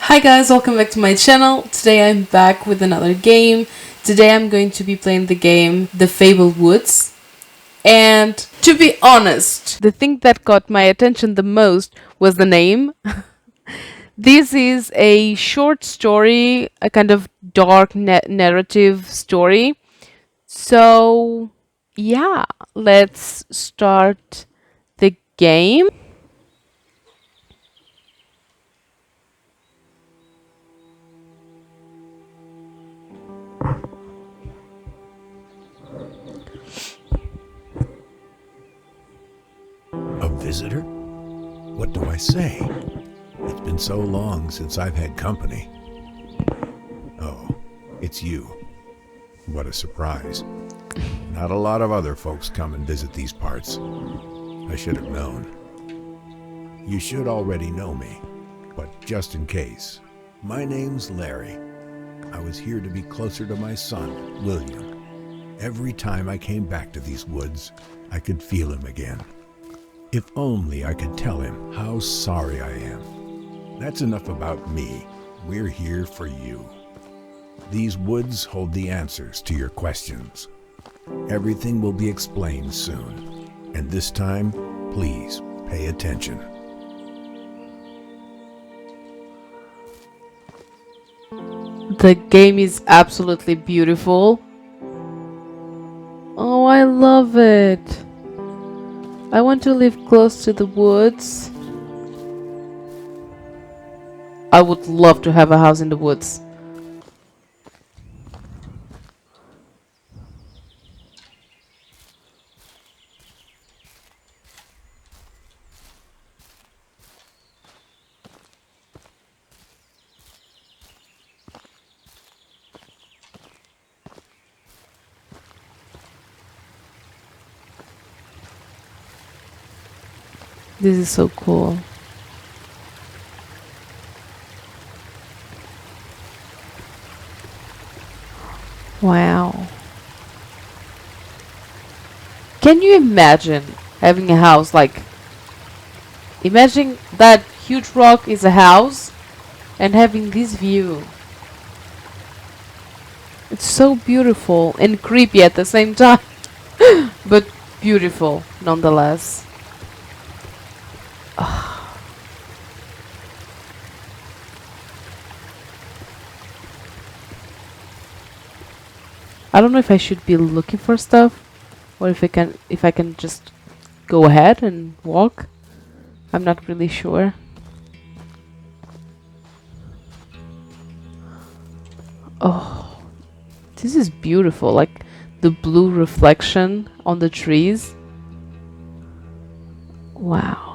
Hi guys, welcome back to my channel. Today I'm back with another game. Today I'm going to be playing the game The Fabled Woods. And to be honest, the thing that got my attention the most was the name. This is a short story, a kind of dark narrative story. So yeah, let's start the game. A visitor? What do I say? It's been so long since I've had company. Oh, it's you. What a surprise. Not a lot of other folks come and visit these parts. I should have known. You should already know me, but just in case. My name's Larry. I was here to be closer to my son, William. Every time I came back to these woods, I could feel him again. If only I could tell him how sorry I am. That's enough about me. We're here for you. These woods hold the answers to your questions. Everything will be explained soon. And this time, please pay attention. The game is absolutely beautiful. Oh, I love it. I want to live close to the woods. I would love to have a house in the woods. This is so cool. Wow. Can you imagine having a house like... Imagine that huge rock is a house and having this view. It's so beautiful and creepy at the same time. But beautiful nonetheless. I don't know if I should be looking for stuff or if I can just go ahead and walk. I'm not really sure. Oh, this is beautiful, like the blue reflection on the trees. Wow.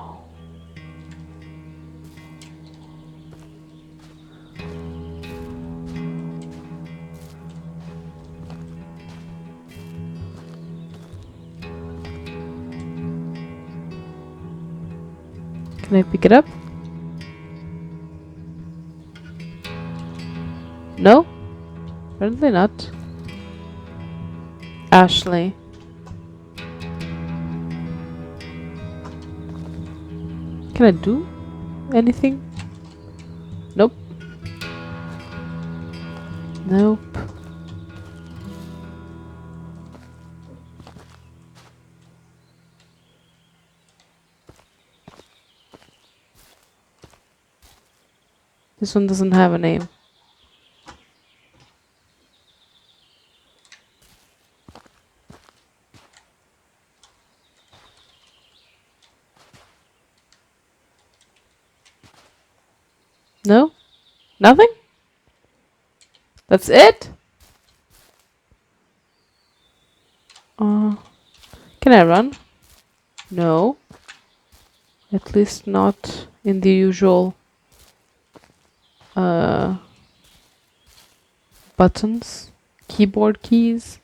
Can I pick it up? No? Apparently not. Ashley. Can I do anything? Nope. Nope. This one doesn't have a name. No? Nothing? That's it? Can I run? No. At least not in the usual buttons, keyboard keys.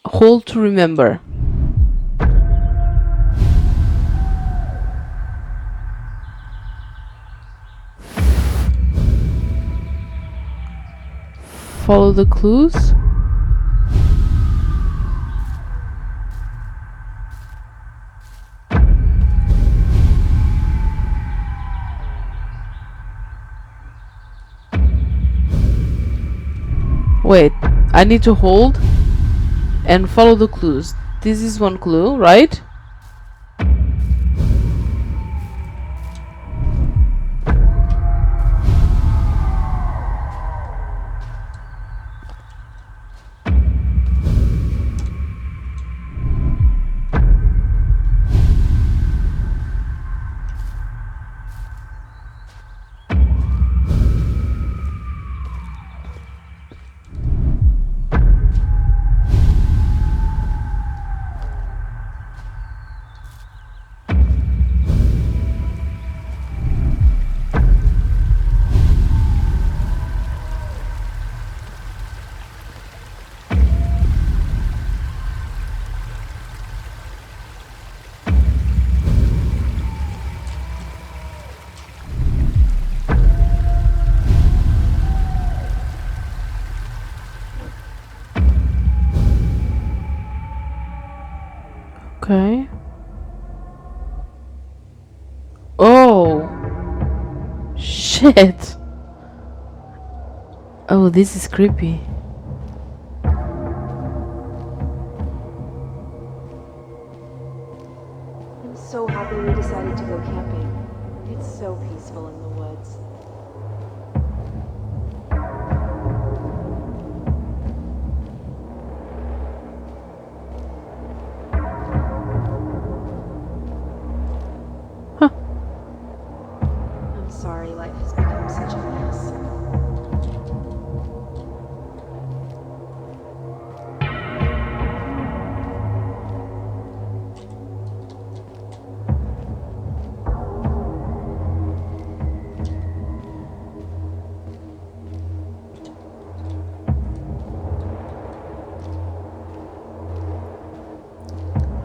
Hold to remember. follow the clues. Wait, I need to hold and follow the clues. This is one clue, right? Okay. Oh. Shit. Oh, this is creepy. I'm so happy we decided to go camping. It's so peaceful in the woods. Huh. I'm sorry life has become such a mess.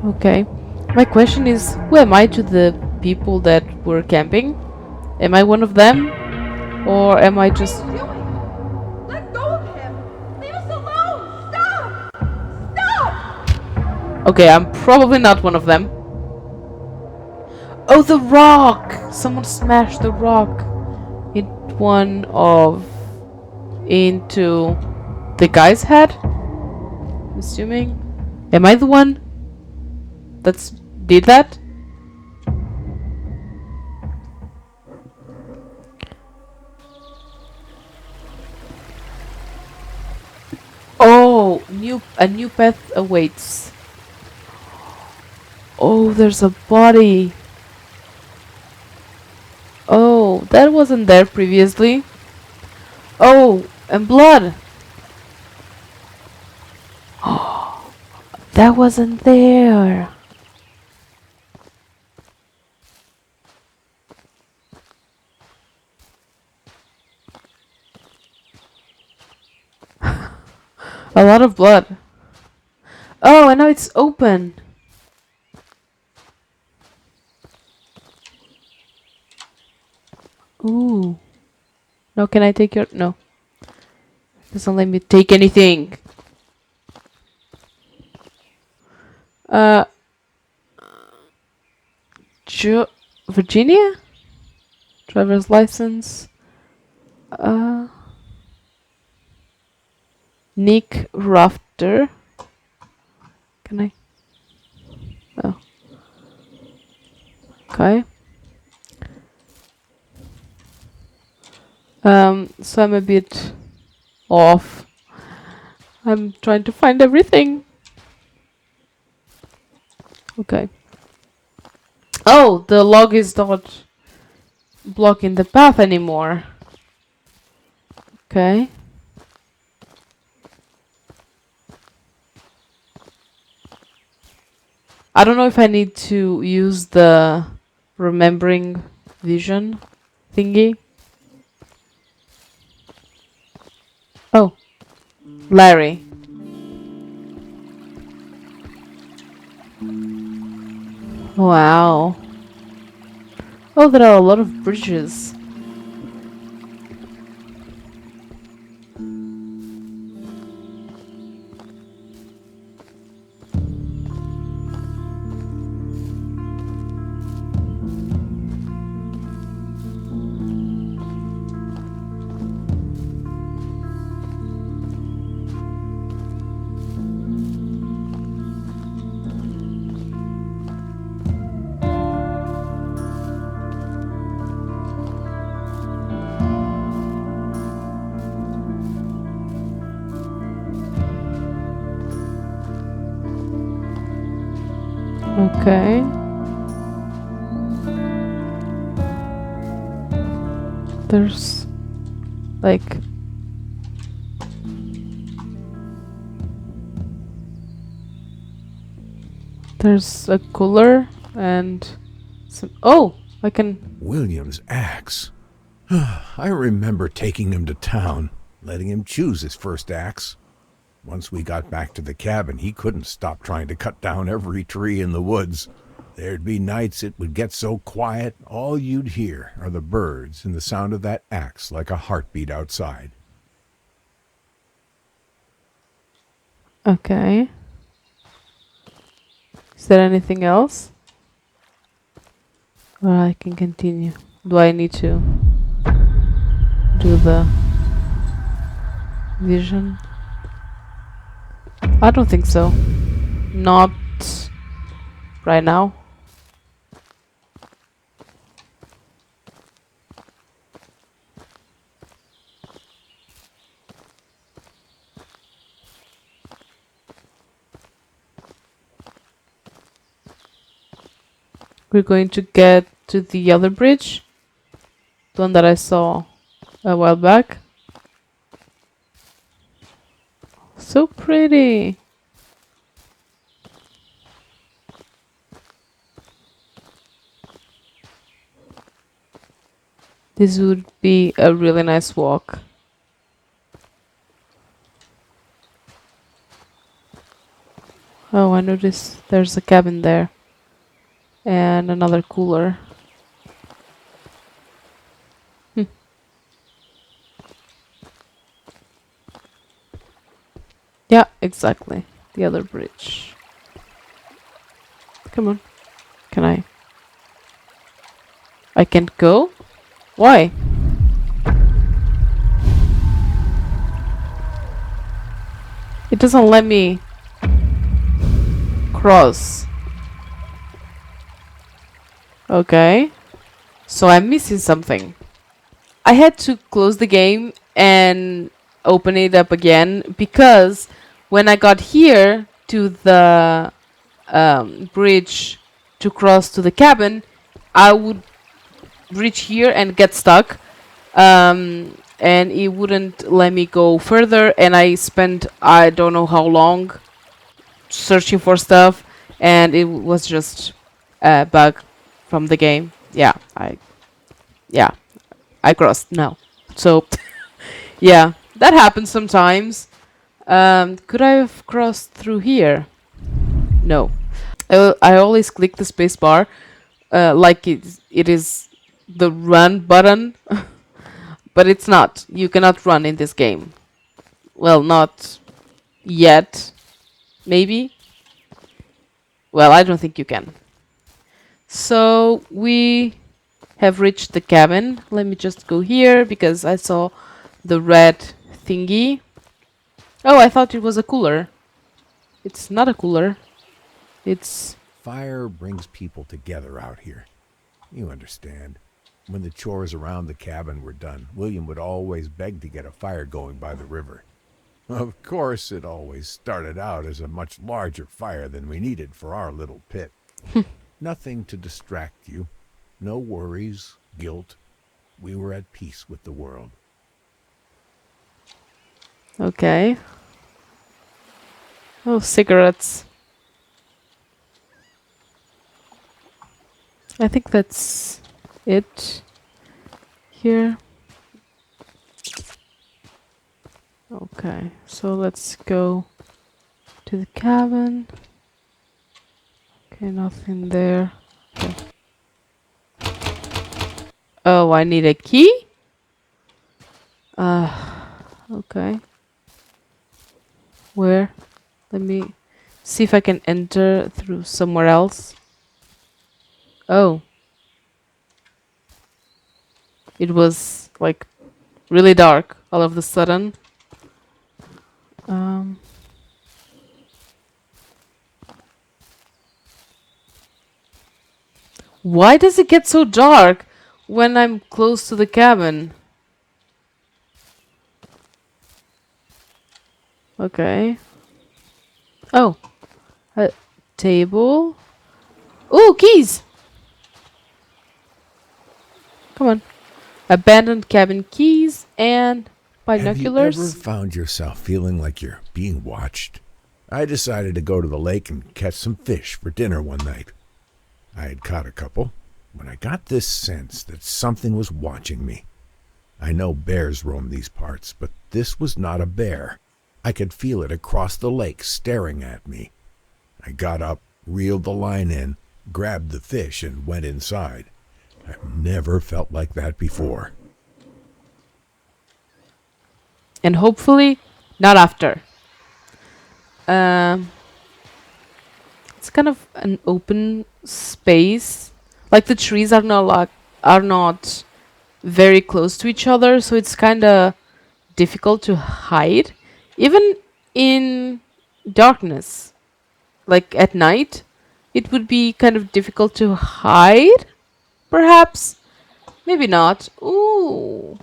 Okay. My question is, who am I to the people that were camping? Am I one of them? Or am I just... What are you doing? Let go of him! Leave us alone! Stop! Stop! Okay, I'm probably not one of them. Oh, the rock! Someone smashed the rock into the guy's head? I'm assuming. Am I the one that's did that? Oh, a new path awaits. Oh, there's a body. Oh, that wasn't there previously. Oh, and blood. Oh, that wasn't there. A lot of blood. Oh, and now it's open. Ooh. No, can I take your... No. Doesn't let me take anything. Uh... Virginia? Driver's license. Nick Rafter. Can I... Oh. Okay. So I'm a bit off. I'm trying to find everything. Okay. Oh, the log is not blocking the path anymore. Okay. I don't know if I need to use the remembering vision thingy. Oh, Larry. Wow. Oh, there are a lot of bridges. Okay. There's like there's a cooler and some. Oh, I can. William's axe. I remember taking him to town, letting him choose his first axe. Once we got back to the cabin, he couldn't stop trying to cut down every tree in the woods. There'd be nights it would get so quiet, all you'd hear are the birds and the sound of that axe like a heartbeat outside. Okay. Is there anything else? Or I can continue. Do I need to do the vision? I don't think so. Not right now. We're going to get to the other bridge, the one that I saw a while back. So pretty. This would be a really nice walk. Oh, I noticed there's a cabin there. And another cooler. Yeah, exactly. The other bridge. Come on. Can I? I can't go? Why? It doesn't let me cross. Okay. So I'm missing something. I had to close the game and open it up again because when I got here to the bridge to cross to the cabin, I would reach here and get stuck. And it wouldn't let me go further, and I spent I don't know how long searching for stuff, and it was just a bug from the game. Yeah, I crossed now. So yeah, that happens sometimes. Could I have crossed through here? No. I always click the space bar like it is the run button, but it's not. You cannot run in this game. Well, not yet. Maybe. Well, I don't think you can. So we have reached the cabin. Let me just go here because I saw the red thingy. Oh, I thought it was a cooler. It's not a cooler. It's... Fire brings people together out here. You understand. When the chores around the cabin were done, William would always beg to get a fire going by the river. Of course, it always started out as a much larger fire than we needed for our little pit. Nothing to distract you. No worries, guilt. We were at peace with the world. Okay. Oh, cigarettes. I think that's it here. Okay, so let's go to the cabin. Okay, nothing there. Okay. Oh, I need a key? Okay. Where? Let me see if I can enter through somewhere else. Oh. It was like really dark all of a sudden. Why does it get so dark when I'm close to the cabin? Okay. Oh. A table. Ooh, keys! Come on. Abandoned cabin keys and Have you ever binoculars. found yourself feeling like you're being watched? I decided to go to the lake and catch some fish for dinner one night. I had caught a couple when I got this sense that something was watching me. I know bears roam these parts, but this was not a bear. I could feel it across the lake staring at me. I got up, reeled the line in, grabbed the fish, and went inside. I've never felt like that before. And hopefully not after. Um, it's kind of an open space. Like the trees are not very close to each other, so it's kind of difficult to hide, even in darkness. Like at night, it would be kind of difficult to hide. Perhaps, maybe not. Ooh,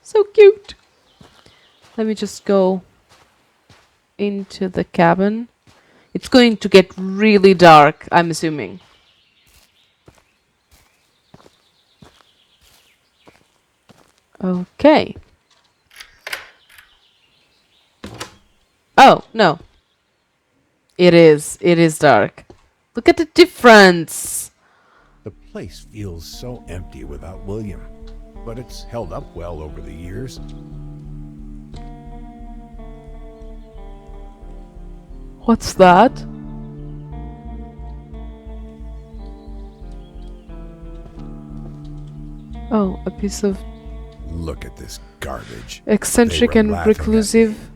so cute. Let me just go into the cabin. It's going to get really dark, I'm assuming. Okay. Oh, no. It is. It is dark. Look at the difference. The place feels so empty without William, but it's held up well over the years. What's that? Oh, a piece of Look at this garbage. eccentric They were and laughing at me. reclusive.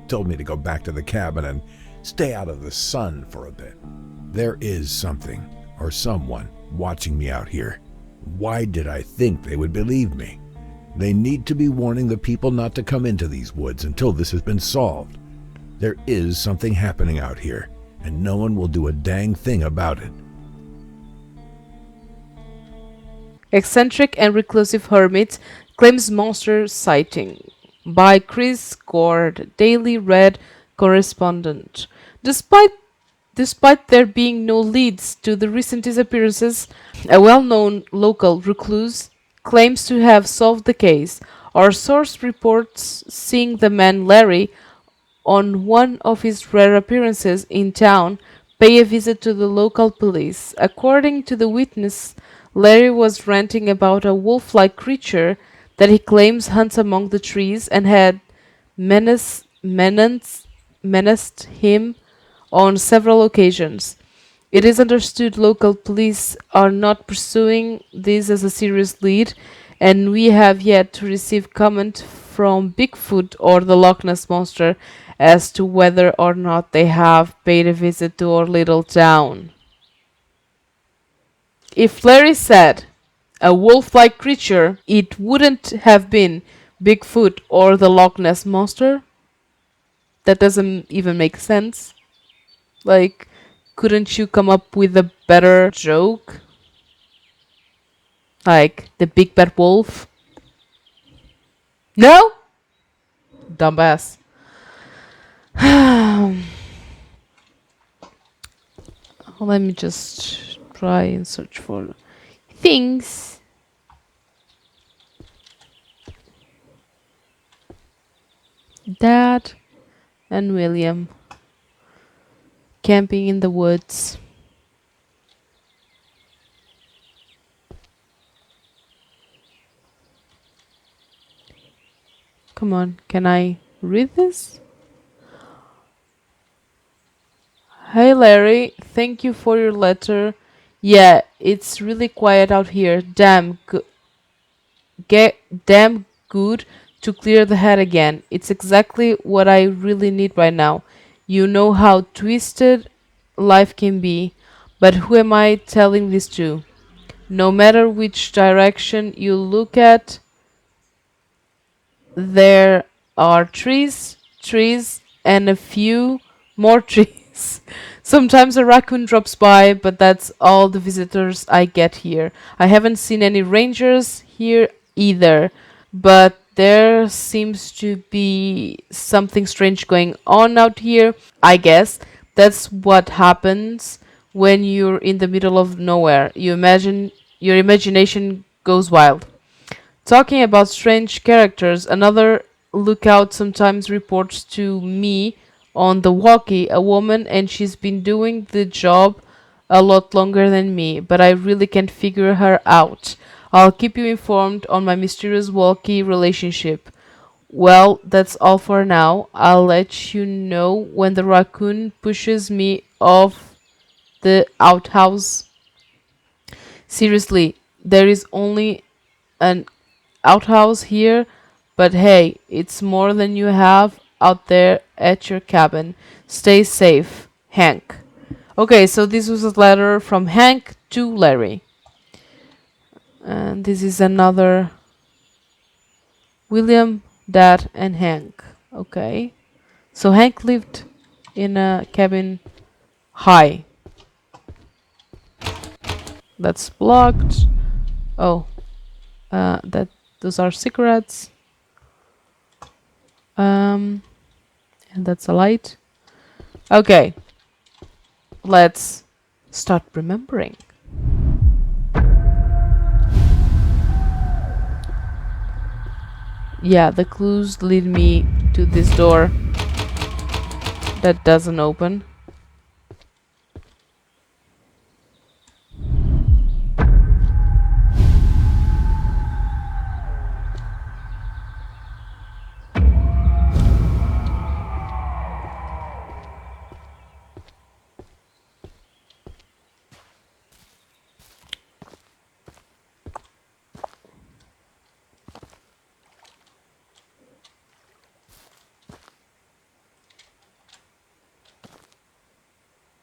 Told me to go back to the cabin and stay out of the sun for a bit. There is something, or someone, watching me out here. Why did I think they would believe me? They need to be warning the people not to come into these woods until this has been solved. There is something happening out here, and no one will do a dang thing about it. Eccentric and reclusive hermit claims monster sighting by Chris Gord, Daily Red correspondent. Despite there being no leads to the recent disappearances, a well-known local recluse claims to have solved the case. Our source reports seeing the man Larry on one of his rare appearances in town pay a visit to the local police. According to the witness, Larry was ranting about a wolf-like creature that he claims hunts among the trees and had menaced him on several occasions. It is understood local police are not pursuing this as a serious lead, and we have yet to receive comment from Bigfoot or the Loch Ness Monster as to whether or not they have paid a visit to our little town. If Larry said a wolf-like creature, it wouldn't have been Bigfoot or the Loch Ness Monster. That doesn't even make sense. Like, couldn't you come up with a better joke? Like, the big bad wolf? No? Dumbass. Let me just try and search for things. Dad and William camping in the woods. Come on, can I read this? Hey Larry, thank you for your letter. Yeah, it's really quiet out here. Damn good to clear the head again. It's exactly what I really need right now. You know how twisted life can be, but who am I telling this to? No matter which direction you look at, there are trees, and a few more trees. Sometimes a raccoon drops by, but that's all the visitors I get here. I haven't seen any rangers here either, but there seems to be something strange going on out here. I guess that's what happens when you're in the middle of nowhere. Your imagination goes wild. Talking about strange characters, another lookout sometimes reports to me on the walkie a woman, and she's been doing the job a lot longer than me, but I really can't figure her out. I'll keep you informed on my mysterious walkie relationship. Well, that's all for now. I'll let you know when the raccoon pushes me off the outhouse. Seriously, there is only an outhouse here, but hey, it's more than you have out there at your cabin. Stay safe, Hank. Okay, so this was a letter from Hank to Larry. And this is another William, Dad, and Hank. Okay. So Hank lived in a cabin high. That's blocked. Oh, that those are cigarettes. And that's a light. Okay. Let's start remembering. Yeah, the clues lead me to this door that doesn't open.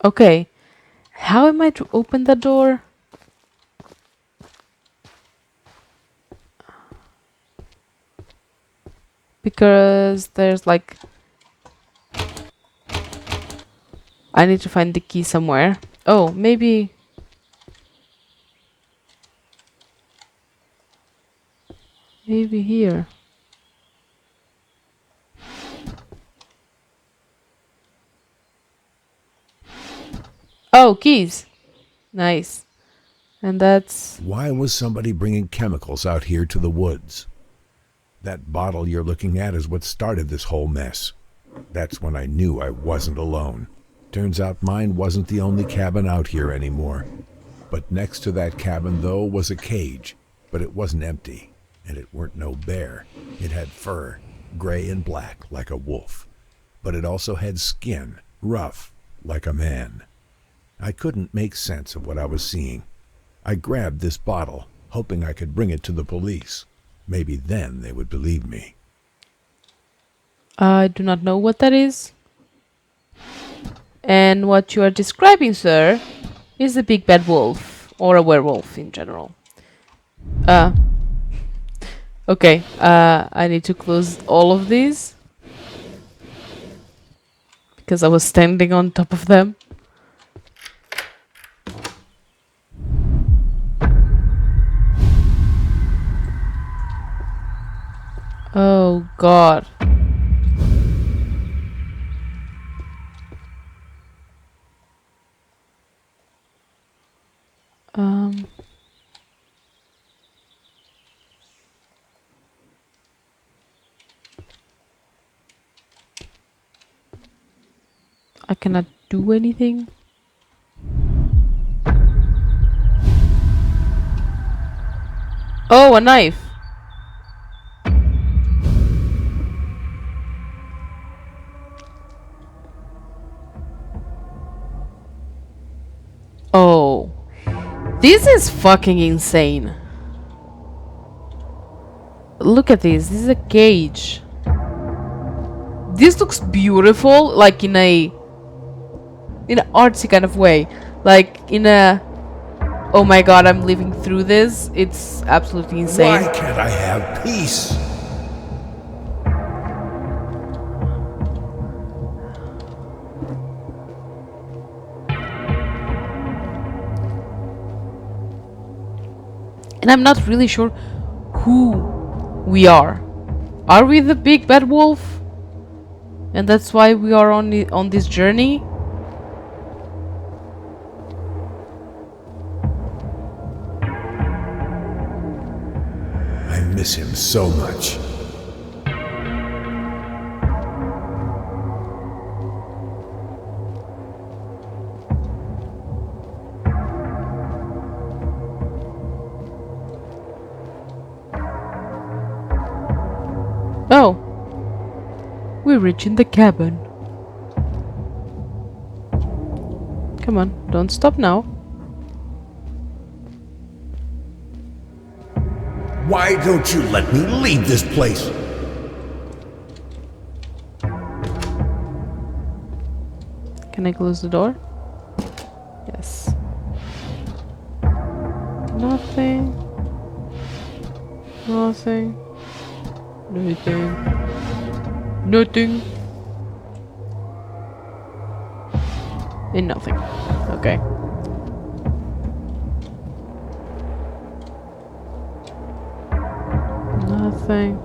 Okay, how am I to open the door? Because there's like... I need to find the key somewhere. Oh, maybe... Maybe here. Oh, keys. Nice. And that's... Why was somebody bringing chemicals out here to the woods? That bottle you're looking at is what started this whole mess. That's when I knew I wasn't alone. Turns out mine wasn't the only cabin out here anymore. But next to that cabin, though, was a cage. But it wasn't empty, and it weren't no bear. It had fur, gray and black like a wolf. But it also had skin, rough, like a man. I couldn't make sense of what I was seeing. I grabbed this bottle, hoping I could bring it to the police. Maybe then they would believe me. I do not know what that is. And what you are describing, sir, is a big bad wolf. Or a werewolf in general. Okay, I need to close all of these. Because I was standing on top of them. Oh god. I cannot do anything. Oh, a knife. Oh. This is fucking insane. Look at this. This is a cage. This looks beautiful, like in an artsy kind of way. Like in a... Oh my god, I'm living through this. It's absolutely insane. Why can't I have peace? And I'm not really sure who we are. Are we the big bad wolf? And that's why we are on this journey? miss him so much. Oh, we're reaching the cabin. Come on, don't stop now. Why don't you let me leave this place? Can I close the door? Yes. Nothing. Nothing. Nothing. Nothing. And nothing. Okay. Nothing.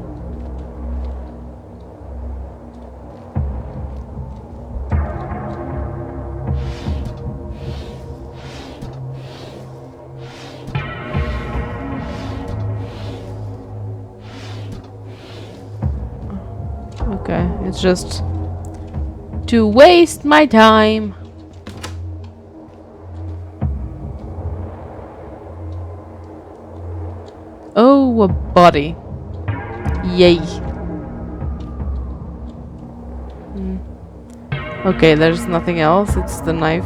Okay, it's just to waste my time. Oh, a body. Yay. Okay, there's nothing else. It's the knife.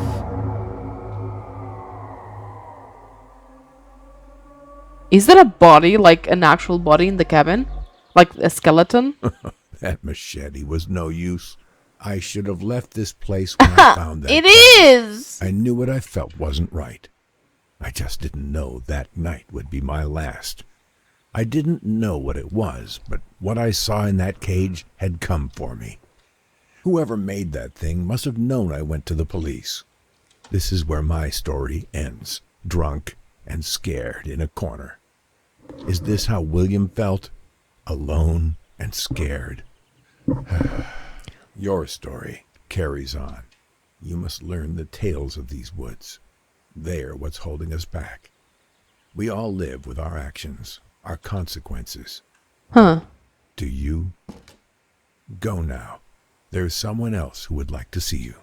Is there a body, like an actual body in the cabin? Like a skeleton? That machete was no use. I should have left this place when I found that. It is! I knew what I felt wasn't right. I just didn't know that night would be my last. I didn't know what it was, but what I saw in that cage had come for me. Whoever made that thing must have known I went to the police. This is where my story ends, drunk and scared in a corner. Is this how William felt? Alone and scared? Your story carries on. You must learn the tales of these woods. They're what's holding us back. We all live with our actions, our consequences. Huh. Do you? Go now. There's someone else who would like to see you.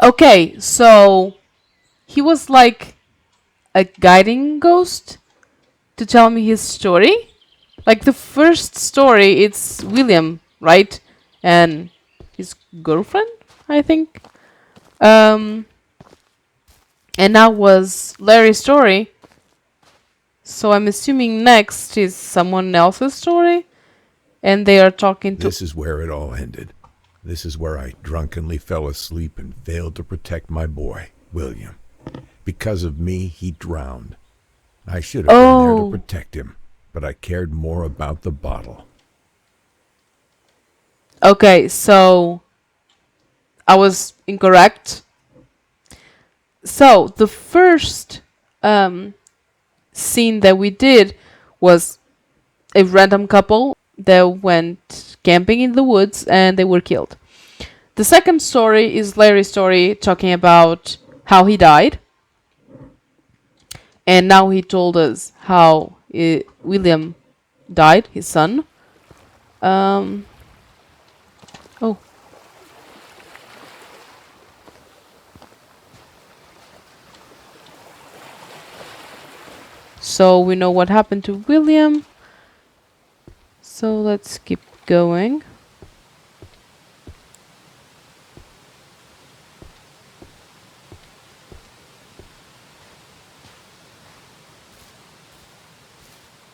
Okay, so he was like a guiding ghost to tell me his story. Like the first story, it's William, right? And his girlfriend, I think. And now was Larry's story. So I'm assuming next is someone else's story. And they are talking to... This is where it all ended. This is where I drunkenly fell asleep and failed to protect my boy, William. Because of me, he drowned. I should have been there to protect him, but I cared more about the bottle. Okay, so I was incorrect. So the first scene that we did was a random couple that went camping in the woods and they were killed. The second story is Larry's story talking about how he died. And now he told us how William died, his son. Oh. So we know what happened to William. So let's keep going.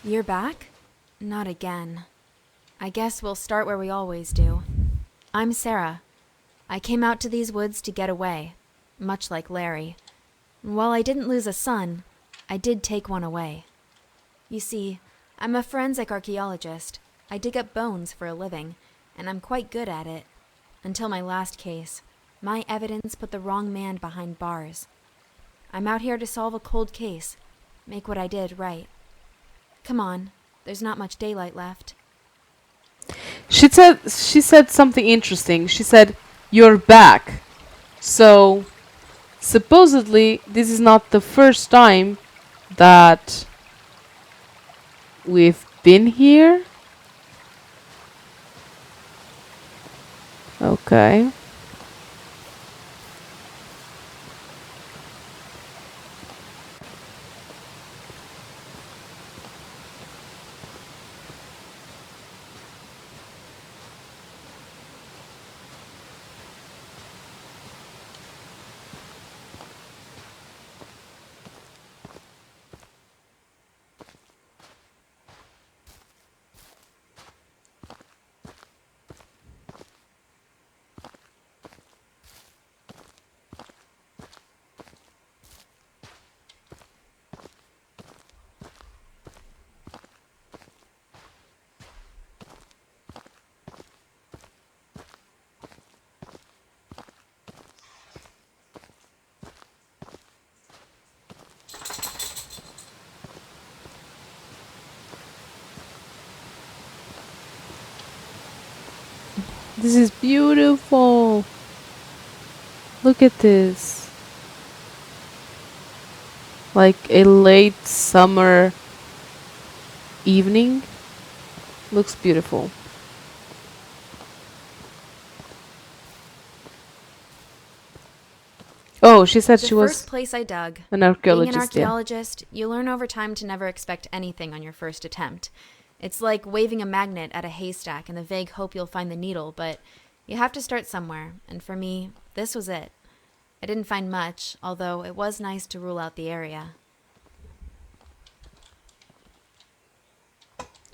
You're back? Not again. I guess we'll start where we always do. I'm Sarah. I came out to these woods to get away, much like Larry. While I didn't lose a son, I did take one away. You see, I'm a forensic archaeologist. I dig up bones for a living, and I'm quite good at it. Until my last case, my evidence put the wrong man behind bars. I'm out here to solve a cold case, make what I did right. Come on, there's not much daylight left. She said something interesting. She said, "You're back." So supposedly this is not the first time that we've been here. Okay. This is beautiful. Look at this. Like a late summer evening. Looks beautiful. Oh, she said The she was first place I dug. an Being an archaeologist. Yeah. archaeologist, you learn over time to never expect anything on your first attempt. It's like waving a magnet at a haystack in the vague hope you'll find the needle, but you have to start somewhere, and for me, this was it. I didn't find much, although it was nice to rule out the area.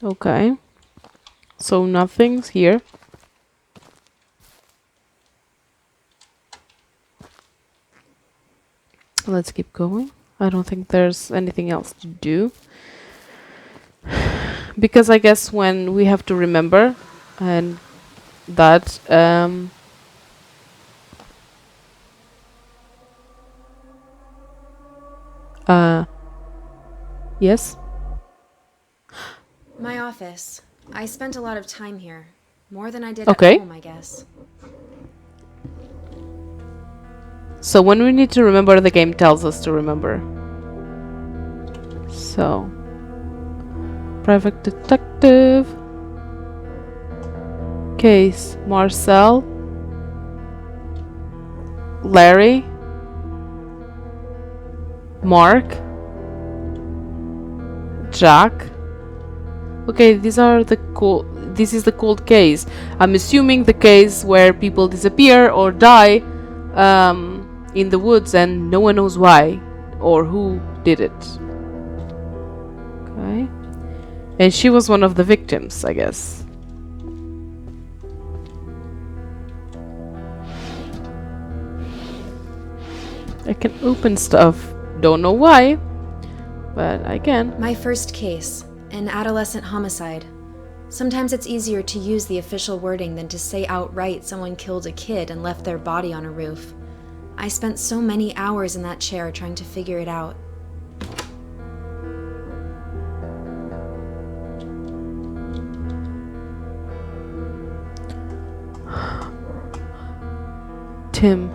Okay. So nothing's here. Let's keep going. I don't think there's anything else to do. Because I guess when we have to remember and that yes. My office. I spent a lot of time here. More than I did Okay. at home, I guess. So when we need to remember, the game tells us to remember. So, private detective. Case Marcel. Larry. Mark. Jack. Okay, these are the cool. This is the cold case. I'm assuming the case where people disappear or die in the woods and no one knows why or who did it. Okay. And she was one of the victims, I guess. I can open stuff. Don't know why, but I can. My first case, an adolescent homicide. Sometimes it's easier to use the official wording than to say outright someone killed a kid and left their body on a roof. I spent so many hours in that chair trying to figure it out. Tim.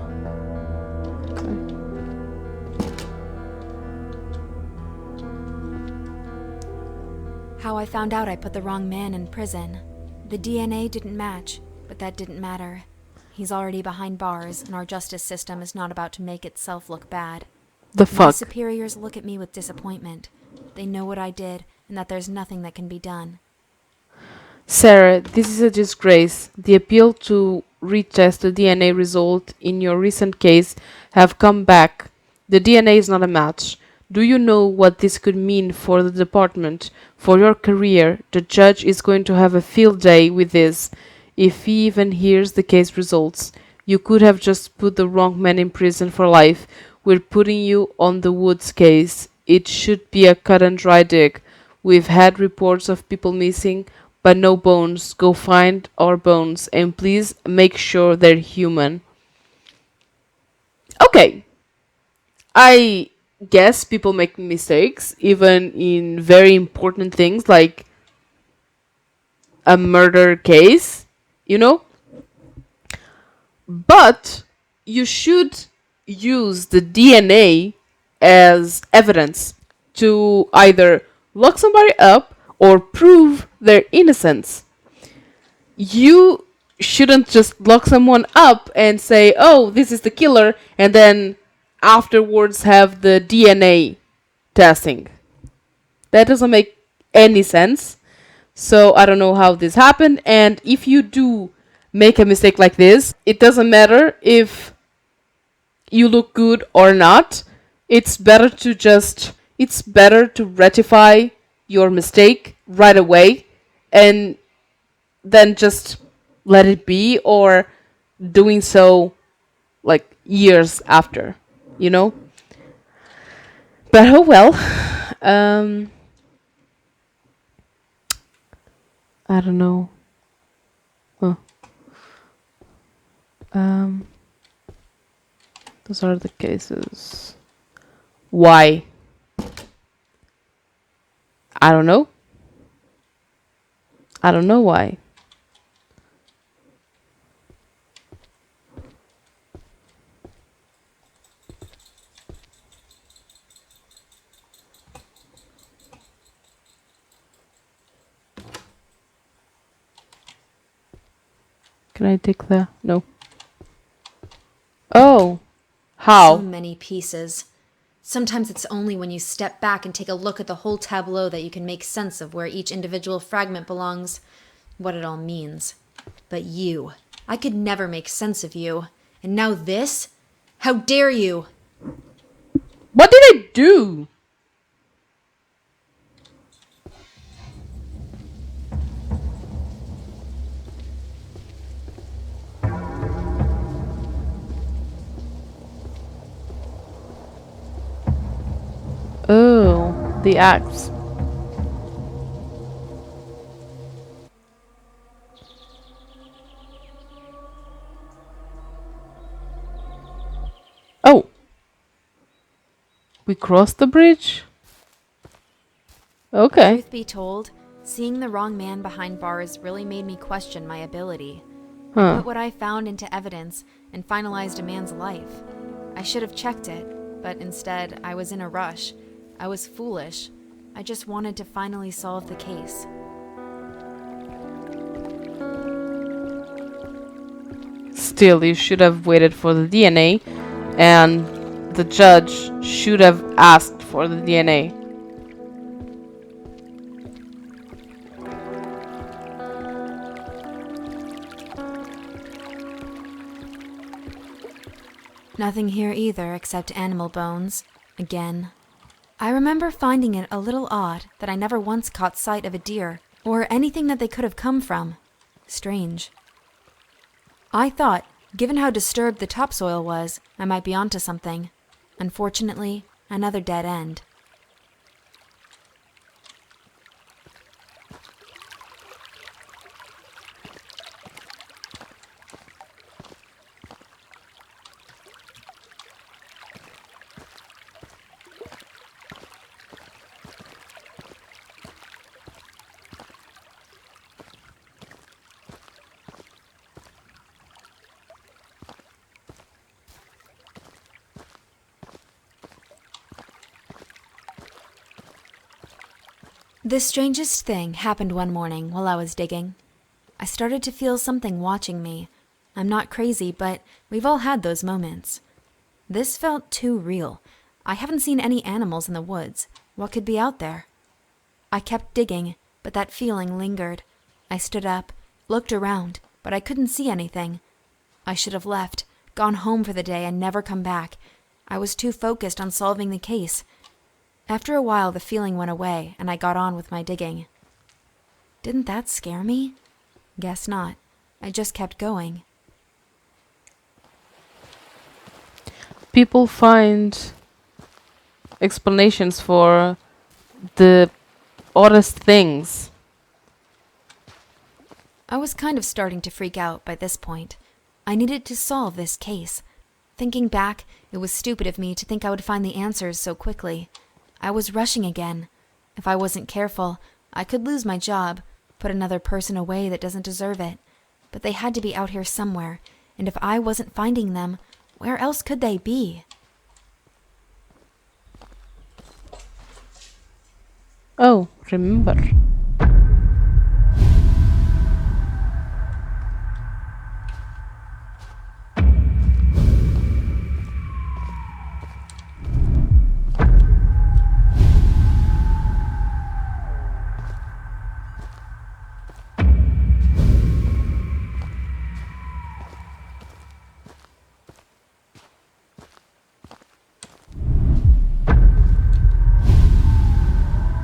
How I found out I put the wrong man in prison. The DNA didn't match, but that didn't matter. He's already behind bars, and our justice system is not about to make itself look bad. The My fuck? superiors look at me with disappointment. They know what I did, and that there's nothing that can be done. Sarah, this is a disgrace. The appeal to retest the DNA result in your recent case have come back. The DNA is not a match. Do you know what this could mean for the department, for your career? The judge is going to have a field day with this. If he even hears the case results, you could have just put the wrong man in prison for life. We're putting you on the Woods case. It should be a cut and dry dig. We've had reports of people missing, but no bones. Go find our bones and please make sure they're human. Okay. I guess people make mistakes, even in very important things like a murder case, you know? But you should use the DNA as evidence to either lock somebody up or prove their innocence. You shouldn't just lock someone up and say, oh, this is the killer, and then afterwards have the DNA testing. That doesn't make any sense. So I don't know how this happened. And if you do make a mistake like this, it doesn't matter if you look good or not. It's better to rectify your mistake right away and then just let it be, or doing so like years after, you know? But oh well. Um I don't know. Huh. Um those are the cases. Why? I don't know. I don't know why. Can I take the... No. Oh. So How? many pieces. Sometimes it's only when you step back and take a look at the whole tableau that you can make sense of where each individual fragment belongs, what it all means. But you, I could never make sense of you. And now this? How dare you? What did I do? Oh, the axe. Oh. We crossed the bridge? Okay. Truth be told, seeing the wrong man behind bars really made me question my ability. I Huh. put what I found into evidence and finalized a man's life. I should have checked it, but instead I was in a rush. I was foolish. I just wanted to finally solve the case. Still, you should have waited for the DNA, and the judge should have asked for the DNA. Nothing here either except animal bones. Again. I remember finding it a little odd that I never once caught sight of a deer or anything that they could have come from. Strange. I thought, given how disturbed the topsoil was, I might be onto something. Unfortunately, another dead end. The strangest thing happened one morning while I was digging. I started to feel something watching me. I'm not crazy, but we've all had those moments. This felt too real. I haven't seen any animals in the woods. What could be out there? I kept digging, but that feeling lingered. I stood up, looked around, but I couldn't see anything. I should have left, gone home for the day and never come back. I was too focused on solving the case. After a while, the feeling went away, and I got on with my digging. Didn't that scare me? Guess not. I just kept going. People find explanations for the oddest things. I was kind of starting to freak out by this point. I needed to solve this case. Thinking back, it was stupid of me to think I would find the answers so quickly. I was rushing again. If I wasn't careful, I could lose my job, put another person away that doesn't deserve it. But they had to be out here somewhere, and if I wasn't finding them, where else could they be? Oh, remember.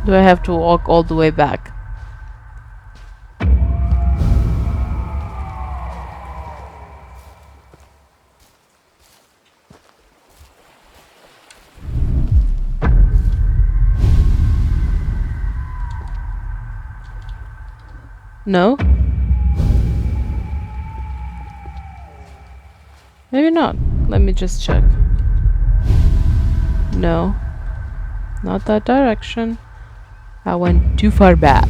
Do I have to walk all the way back? No? Maybe not. Let me just check. No. Not that direction. I went too far back.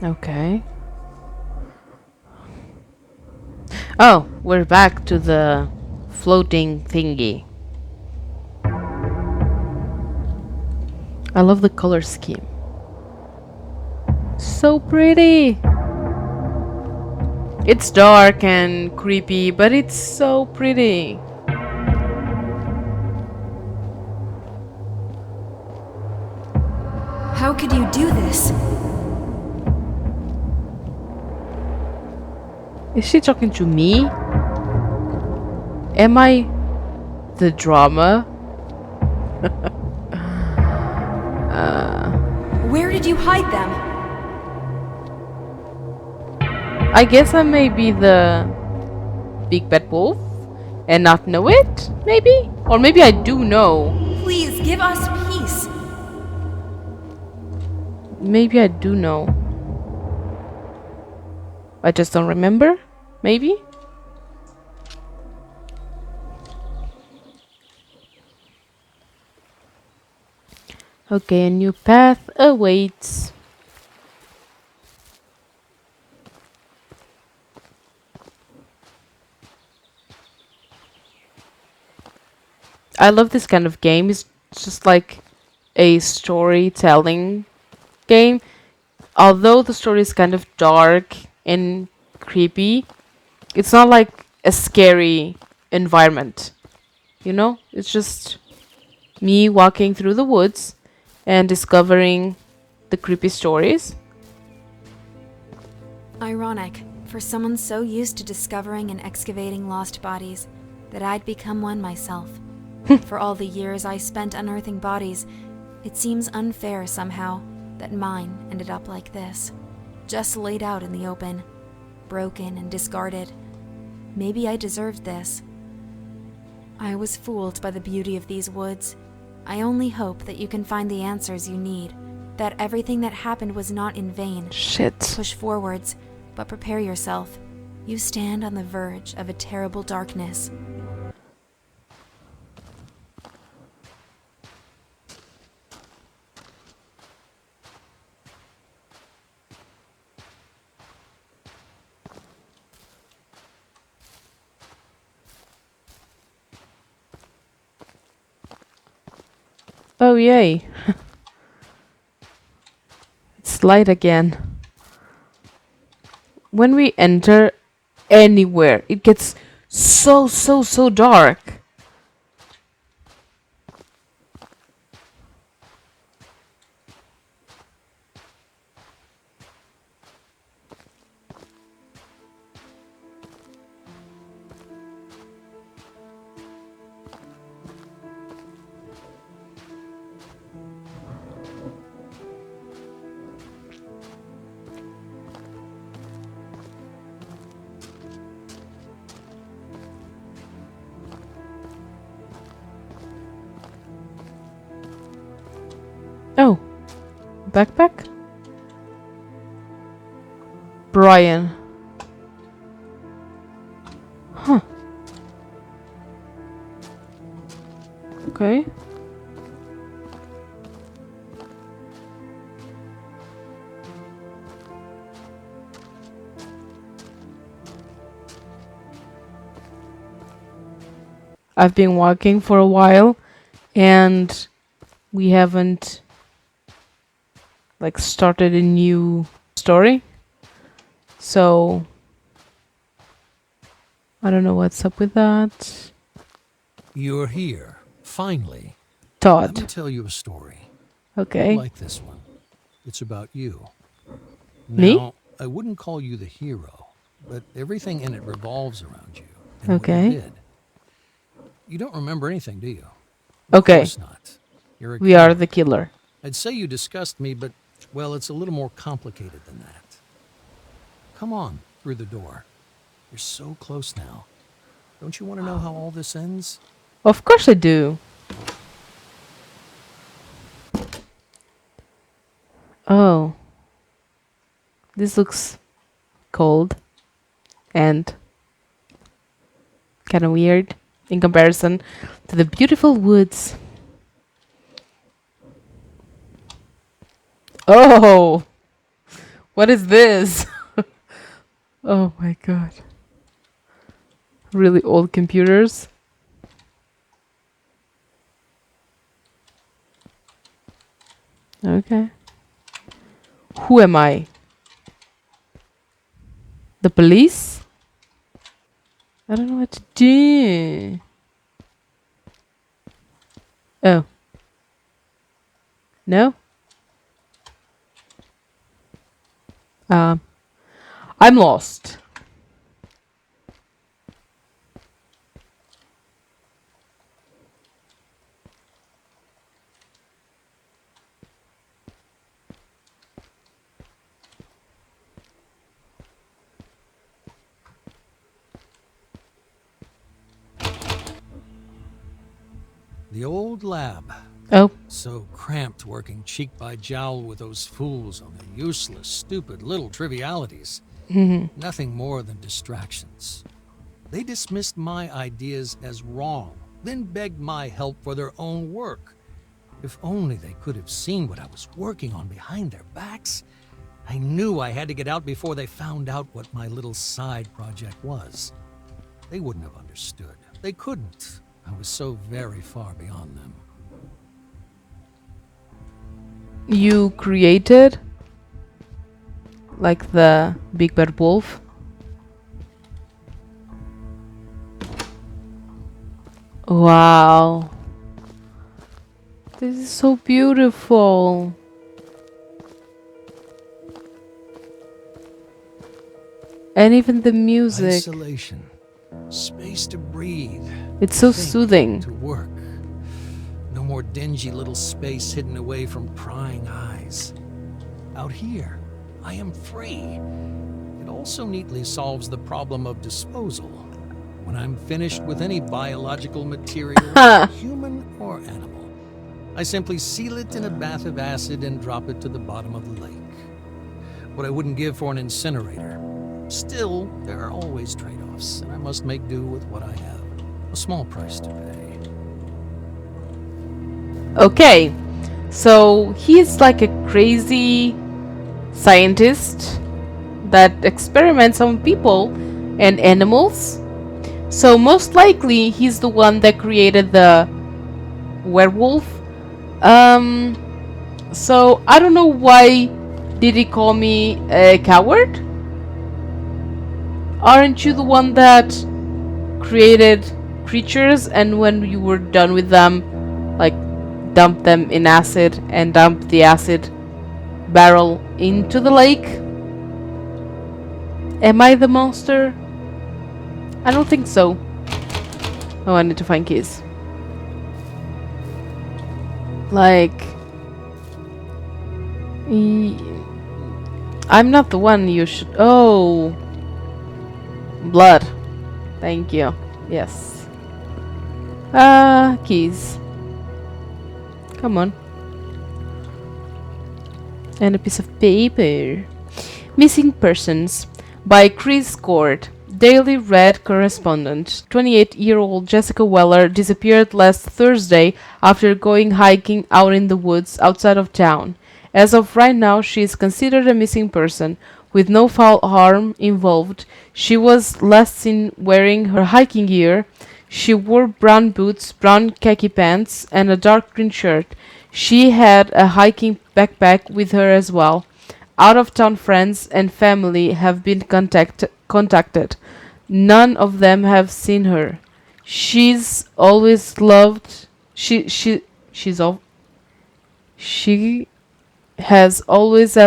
Okay. Oh, we're back to the floating thingy. I love the color scheme. So pretty! It's dark and creepy, but it's so pretty. How could you do this? Is she talking to me? Am I the drama? Where did you hide them? I guess I may be the big bad wolf and not know it, maybe? Or maybe I do know. Please give us peace. Maybe I do know. I just don't remember? Maybe? Okay, a new path awaits. I love this kind of game. It's just like a storytelling game. Although the story is kind of dark and creepy, it's not like a scary environment. You know? It's just me walking through the woods and discovering the creepy stories. Ironic, for someone so used to discovering and excavating lost bodies, that I'd become one myself. For all the years I spent unearthing bodies, it seems unfair somehow that mine ended up like this. Just laid out in the open, broken and discarded. Maybe I deserved this. I was fooled by the beauty of these woods. I only hope that you can find the answers you need, that everything that happened was not in vain. Shit. Push forwards, but prepare yourself. You stand on the verge of a terrible darkness. Oh, yay. It's light again. When we enter anywhere, it gets so dark. Oh, backpack? Brian. Huh. Okay. I've been walking for a while and we haven't like started a new story. So I don't know what's up with that. You're here, finally. Let me Todd. tell you a story. Okay. You'll like this one. It's about you. Me? Now, I wouldn't call you the hero, but everything in it revolves around you and what you Okay. did. You don't remember anything, do you? Of Okay. course not. You're a We are the killer. killer. I'd say you disgust me, but, well, it's a little more complicated than that. Come on, through the door. You're so close now. Don't you want to know how all this ends? Of course I do. Oh, this looks cold and kind of weird in comparison to the beautiful woods. Oh, what is this? Oh my god. Really old computers. Okay. Who am I? The police? I don't know what to do. Oh. No? Um, I'm lost. The old lab. Oh. So cramped working cheek by jowl with those fools on the useless, stupid little trivialities. Nothing more than distractions. They dismissed my ideas as wrong, then begged my help for their own work. If only they could have seen what I was working on behind their backs. I knew I had to get out before they found out what my little side project was. They wouldn't have understood. They couldn't. I was so very far beyond them. You created like the big bad wolf? Wow. This is so beautiful. And even the music. Isolation. Space to breathe. It's so Think, soothing. to work. No more dingy little space hidden away from prying eyes. Out here, I am free. It also neatly solves the problem of disposal. When I'm finished with any biological material, human or animal, I simply seal it in a bath of acid and drop it to the bottom of the lake. What I wouldn't give for an incinerator. Still, there are always trade-offs, and I must make do with what I have. A small price to pay. Okay. So he's like a crazy scientist that experiments on people and animals. So most likely he's the one that created the werewolf. So I don't know why did he call me a coward? Aren't you the one that created creatures and when you were done with them, like dump them in acid and dump the acid barrel into the lake? Am I the monster? I don't think so. Oh, I need to find keys. Like... I'm not the one you should... Oh! Blood. Thank you. Yes. Keys. Come on. And a piece of paper. Missing Persons by Chris Cord. Daily Red correspondent. 28-year-old Jessica Weller disappeared last Thursday after going hiking out in the woods outside of town. As of right now, she is considered a missing person, with no foul harm involved. She was last seen wearing her hiking gear. She wore brown boots, brown khaki pants, and a dark green shirt. She had a hiking backpack with her as well. Out-of-town friends and family have been contacted. None of them have seen her. She's always loved. She has always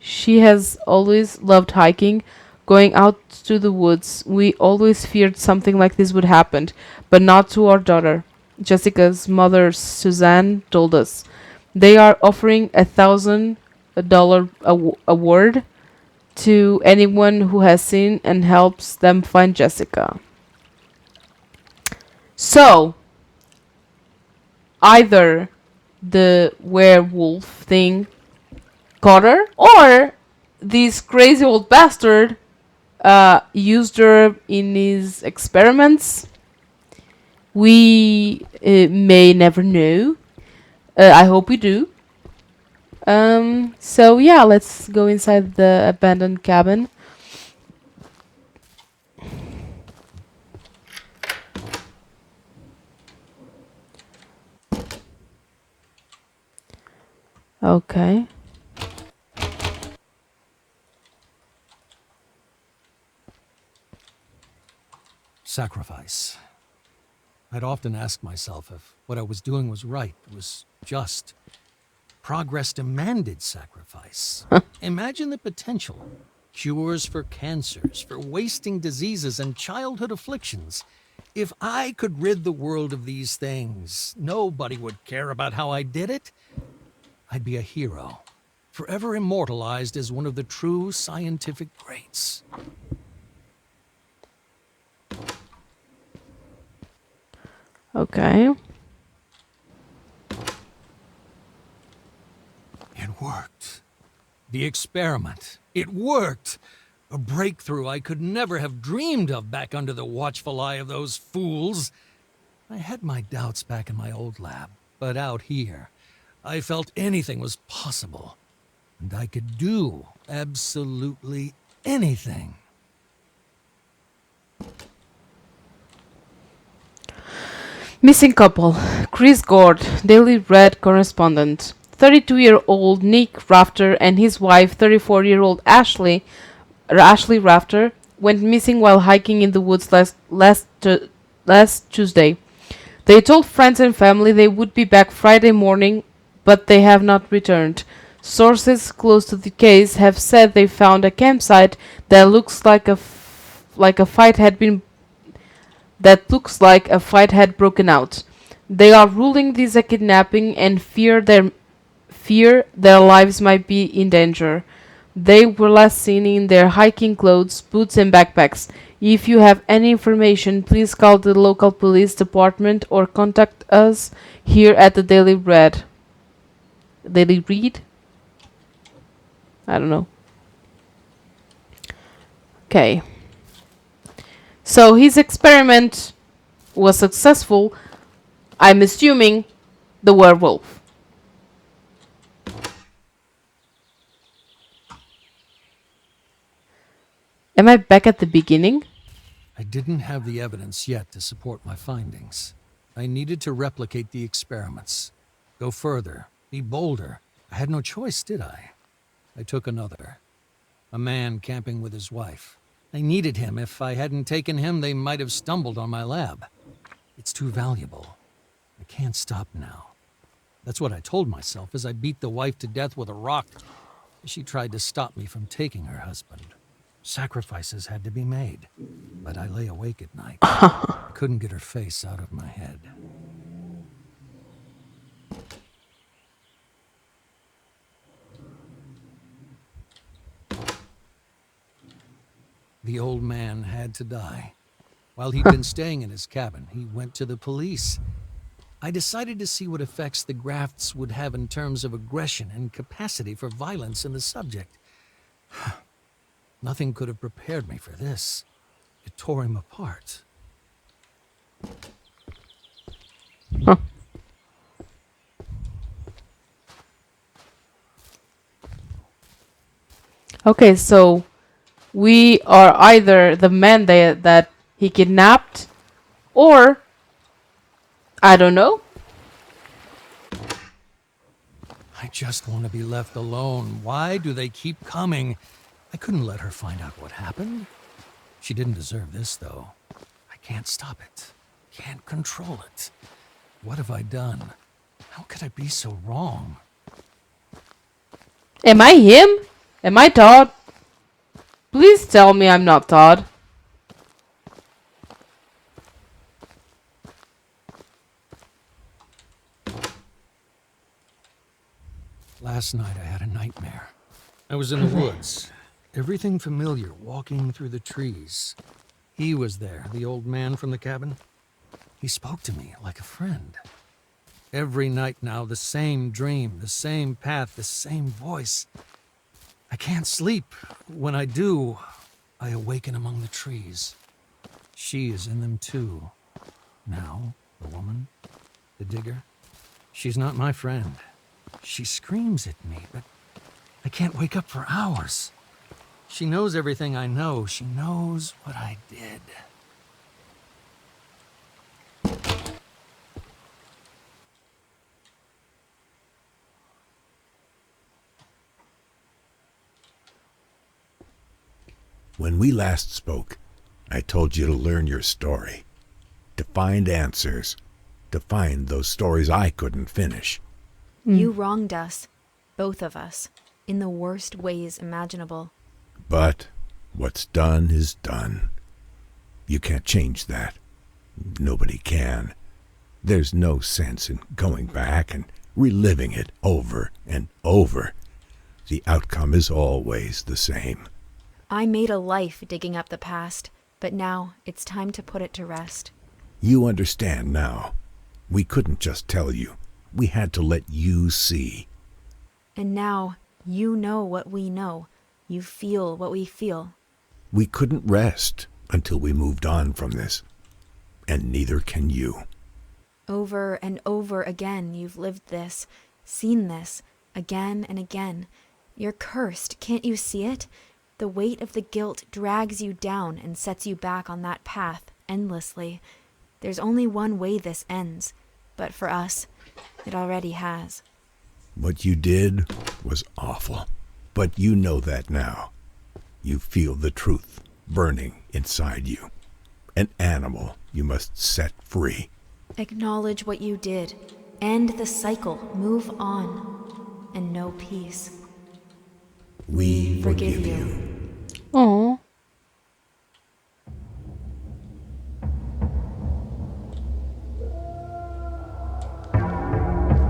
She has always loved hiking, going out to the woods. We always feared something like this would happen, but not to our daughter. Jessica's mother, Suzanne, told us. They are offering $1,000 award to anyone who has seen and helps them find Jessica. So, either the werewolf thing caught her, or this crazy old bastard used her in his experiments. We may never know. I hope we do. So yeah, let's go inside the abandoned cabin. Okay. Sacrifice. I'd often ask myself if what I was doing was right, was just. Progress demanded sacrifice. Imagine the potential. Cures for cancers, for wasting diseases and childhood afflictions. If I could rid the world of these things, nobody would care about how I did it. I'd be a hero, forever immortalized as one of the true scientific greats. Okay. It worked. The experiment. It worked. A breakthrough I could never have dreamed of back under the watchful eye of those fools. I had my doubts back in my old lab, but out here, I felt anything was possible. And I could do absolutely anything. Missing couple. Chris Gord, Daily Red correspondent. 32-year-old Nick Rafter and his wife, 34-year-old Ashley Rafter, went missing while hiking in the woods last Tuesday. They told friends and family they would be back Friday morning, but they have not returned. Sources close to the case have said they found a campsite that looks like a fight had broken out. They are ruling this a kidnapping and fear their lives might be in danger. They were last seen in their hiking clothes, boots and backpacks. If you have any information, please call the local police department or contact us here at the Daily Read. Daily Read? I don't know. Okay. So his experiment was successful. I'm assuming the werewolf. Am I back at the beginning? I didn't have the evidence yet to support my findings. I needed to replicate the experiments. Go further. Be bolder. I had no choice, did I? I took another. A man camping with his wife. I needed him. If I hadn't taken him, they might have stumbled on my lab. It's too valuable. I can't stop now. That's what I told myself as I beat the wife to death with a rock. She tried to stop me from taking her husband. Sacrifices had to be made. But I lay awake at night. I couldn't get her face out of my head. The old man had to die. While he'd been staying in his cabin, he went to the police. I decided to see what effects the grafts would have in terms of aggression and capacity for violence in the subject. Nothing could have prepared me for this. It tore him apart. Huh. Okay, so we are either the man that he kidnapped, or I don't know. I just want to be left alone. Why do they keep coming? I couldn't let her find out what happened. She didn't deserve this, though. I can't stop it. Can't control it. What have I done? How could I be so wrong? Am I him? Am I Todd? Please tell me I'm not Todd. Last night I had a nightmare. I was in the woods. Everything familiar, walking through the trees. He was there, the old man from the cabin. He spoke to me like a friend. Every night now, the same dream, the same path, the same voice. I can't sleep. When I do, I awaken among the trees. She is in them too. Now, the woman, the digger, she's not my friend. She screams at me, but I can't wake up for hours. She knows everything I know. She knows what I did. When we last spoke, I told you to learn your story, to find answers, to find those stories I couldn't finish. You wronged us, both of us, in the worst ways imaginable. But what's done is done. You can't change that. Nobody can. There's no sense in going back and reliving it over and over. The outcome is always the same. I made a life digging up the past, but now it's time to put it to rest. You understand now. We couldn't just tell you. We had to let you see. And now you know what we know. You feel what we feel. We couldn't rest until we moved on from this. And neither can you. Over and over again you've lived this, seen this, again and again. You're cursed, can't you see it? The weight of the guilt drags you down and sets you back on that path endlessly. There's only one way this ends, but for us, it already has. What you did was awful, but you know that now. You feel the truth burning inside you. An animal you must set free. Acknowledge what you did. End the cycle. Move on. And know peace. We forgive you. Oh.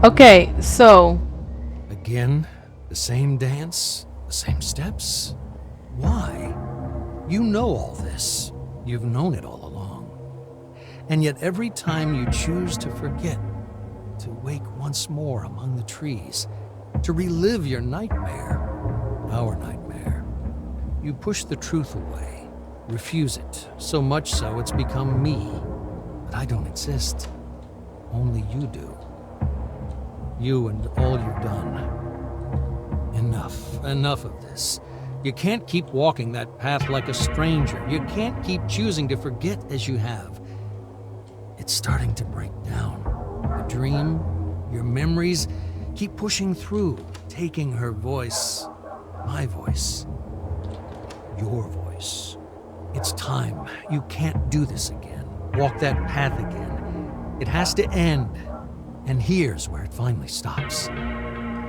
Okay, so Again, the same dance, the same steps. Why? You know all this. You've known it all along. And yet every time you choose to forget, to wake once more among the trees, to relive your nightmare, our nightmare, you push the truth away, refuse it, so much so it's become me. But I don't exist. Only you do. You and all you've done. Enough of this. You can't keep walking that path like a stranger. You can't keep choosing to forget as you have. It's starting to break down. The dream, your memories, keep pushing through, taking her voice, my voice, your voice. It's time. You can't do this again. Walk that path again. It has to end. And here's where it finally stops.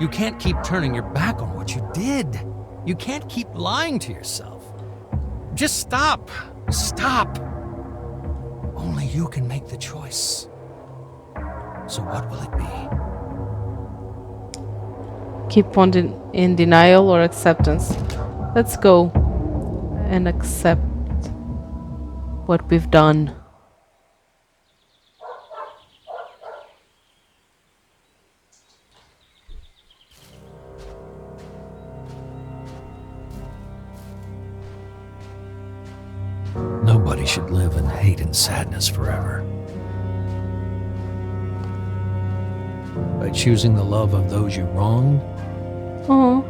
You can't keep turning your back on what you did. You can't keep lying to yourself. Just stop. Stop. Only you can make the choice. So what will it be? keep on in denial or acceptance. Let's go and accept what we've done. Nobody should live in hate and sadness forever. By choosing the love of those you wronged, Oh,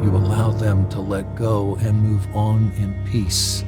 you allow them to let go and move on in peace.